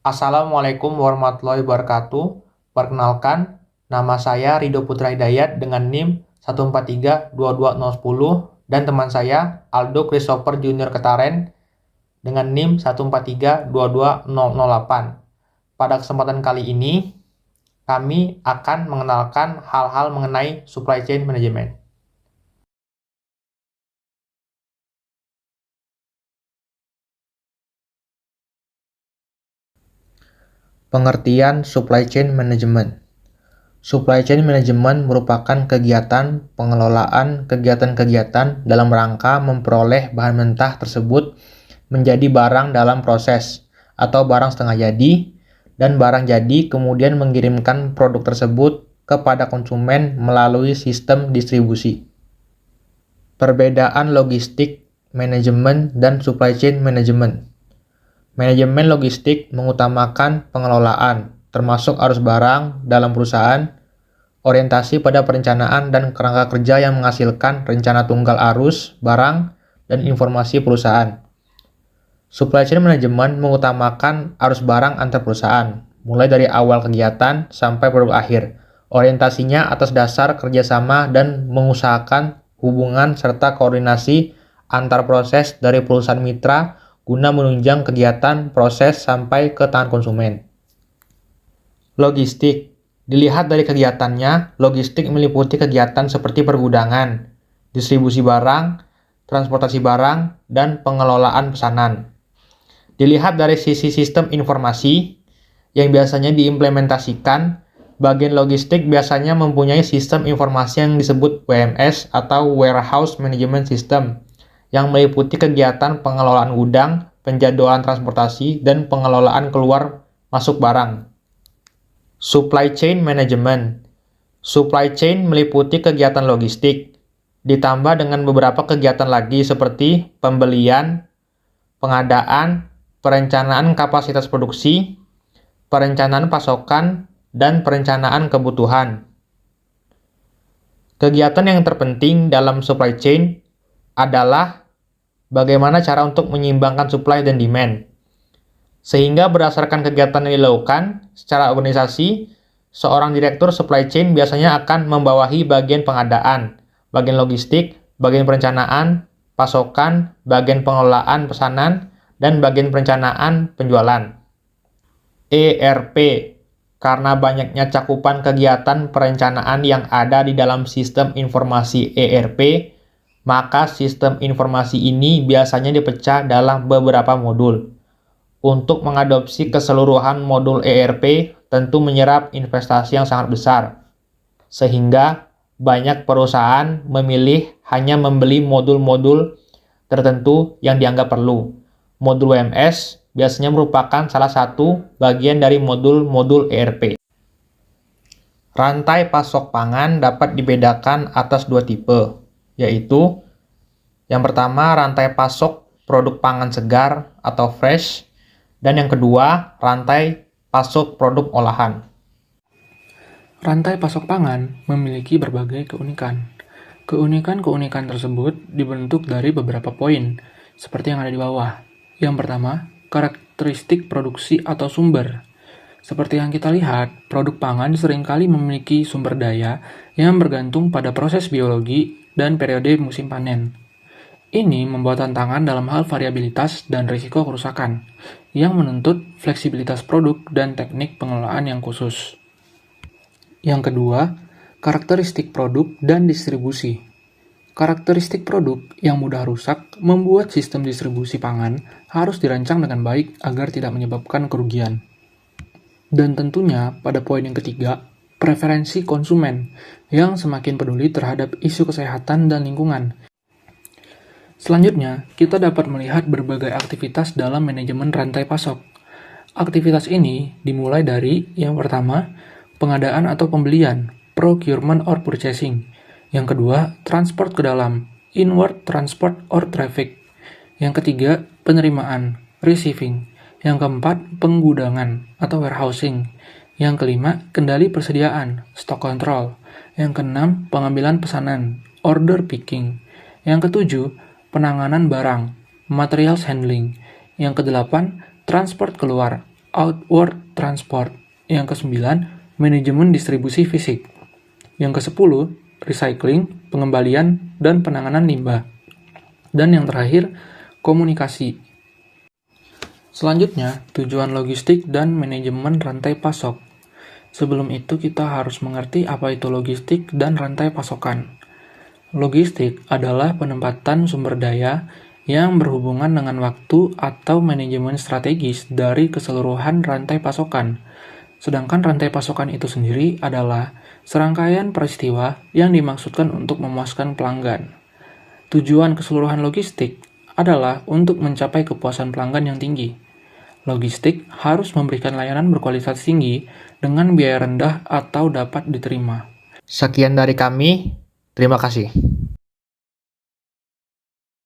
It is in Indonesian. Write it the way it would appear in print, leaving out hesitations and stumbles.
Assalamualaikum warahmatullahi wabarakatuh. Perkenalkan, nama saya Rido Putra Hidayat dengan NIM 143-22010 dan teman saya Aldo Christopher Junior Ketaren dengan NIM 143-22008. Pada kesempatan kali ini, kami akan mengenalkan hal-hal mengenai supply chain management. Pengertian supply chain management. Supply chain management merupakan kegiatan pengelolaan kegiatan-kegiatan dalam rangka memperoleh bahan mentah tersebut menjadi barang dalam proses atau barang setengah jadi, dan barang jadi kemudian mengirimkan produk tersebut kepada konsumen melalui sistem distribusi. Perbedaan logistik, manajemen, dan supply chain management. Manajemen logistik mengutamakan pengelolaan, termasuk arus barang dalam perusahaan, orientasi pada perencanaan dan kerangka kerja yang menghasilkan rencana tunggal arus, barang, dan informasi perusahaan. Supply chain management mengutamakan arus barang antar perusahaan, mulai dari awal kegiatan sampai produk akhir. Orientasinya atas dasar kerjasama dan mengusahakan hubungan serta koordinasi antar proses dari perusahaan mitra guna menunjang kegiatan proses sampai ke tangan konsumen. Logistik. Dilihat dari kegiatannya, logistik meliputi kegiatan seperti pergudangan, distribusi barang, transportasi barang, dan pengelolaan pesanan. Dilihat dari sisi sistem informasi yang biasanya diimplementasikan, bagian logistik biasanya mempunyai sistem informasi yang disebut WMS atau Warehouse Management System, yang meliputi kegiatan pengelolaan gudang, penjadwalan transportasi, dan pengelolaan keluar masuk barang. Supply chain management. Supply chain meliputi kegiatan logistik, ditambah dengan beberapa kegiatan lagi seperti pembelian, pengadaan, perencanaan kapasitas produksi, perencanaan pasokan, dan perencanaan kebutuhan. Kegiatan yang terpenting dalam supply chain adalah bagaimana cara untuk menyeimbangkan supply dan demand. Sehingga berdasarkan kegiatan yang dilakukan secara organisasi, seorang direktur supply chain biasanya akan membawahi bagian pengadaan, bagian logistik, bagian perencanaan, pasokan, bagian pengelolaan pesanan, dan bagian perencanaan penjualan. ERP. Karena banyaknya cakupan kegiatan perencanaan yang ada di dalam sistem informasi ERP, maka sistem informasi ini biasanya dipecah dalam beberapa modul. Untuk mengadopsi keseluruhan modul ERP tentu menyerap investasi yang sangat besar, sehingga banyak perusahaan memilih hanya membeli modul-modul tertentu yang dianggap perlu. Modul WMS biasanya merupakan salah satu bagian dari modul-modul ERP. Rantai pasok pangan dapat dibedakan atas dua tipe, yaitu yang pertama rantai pasok produk pangan segar atau fresh, dan yang kedua rantai pasok produk olahan. Rantai pasok pangan memiliki berbagai keunikan. Keunikan-keunikan tersebut dibentuk dari beberapa poin, seperti yang ada di bawah. Yang pertama, karakteristik produksi atau sumber. Seperti yang kita lihat, produk pangan seringkali memiliki sumber daya yang bergantung pada proses biologi dan periode musim panen. Ini membawa tantangan dalam hal variabilitas dan risiko kerusakan, yang menuntut fleksibilitas produk dan teknik pengelolaan yang khusus. Yang kedua, karakteristik produk dan distribusi. Karakteristik produk yang mudah rusak membuat sistem distribusi pangan harus dirancang dengan baik agar tidak menyebabkan kerugian. Dan tentunya, pada poin yang ketiga, preferensi konsumen yang semakin peduli terhadap isu kesehatan dan lingkungan. Selanjutnya, kita dapat melihat berbagai aktivitas dalam manajemen rantai pasok. Aktivitas ini dimulai dari yang pertama, pengadaan atau pembelian, procurement or purchasing. Yang kedua, transport ke dalam, inward transport or traffic. Yang ketiga, penerimaan, receiving. Yang keempat, penggudangan atau warehousing. Yang kelima, kendali persediaan, stock control. Yang keenam, pengambilan pesanan, order picking. Yang ketujuh, penanganan barang, materials handling. Yang kedelapan, transport keluar, outward transport. Yang ke-9, manajemen distribusi fisik. Yang ke-10, recycling, pengembalian, dan penanganan limbah. Dan yang terakhir, komunikasi. Selanjutnya, tujuan logistik dan manajemen rantai pasok. Sebelum itu kita harus mengerti apa itu logistik dan rantai pasokan. Logistik adalah penempatan sumber daya yang berhubungan dengan waktu atau manajemen strategis dari keseluruhan rantai pasokan. Sedangkan rantai pasokan itu sendiri adalah serangkaian peristiwa yang dimaksudkan untuk memuaskan pelanggan. Tujuan keseluruhan logistik adalah untuk mencapai kepuasan pelanggan yang tinggi. Logistik harus memberikan layanan berkualitas tinggi dengan biaya rendah atau dapat diterima. Sekian dari kami, terima kasih.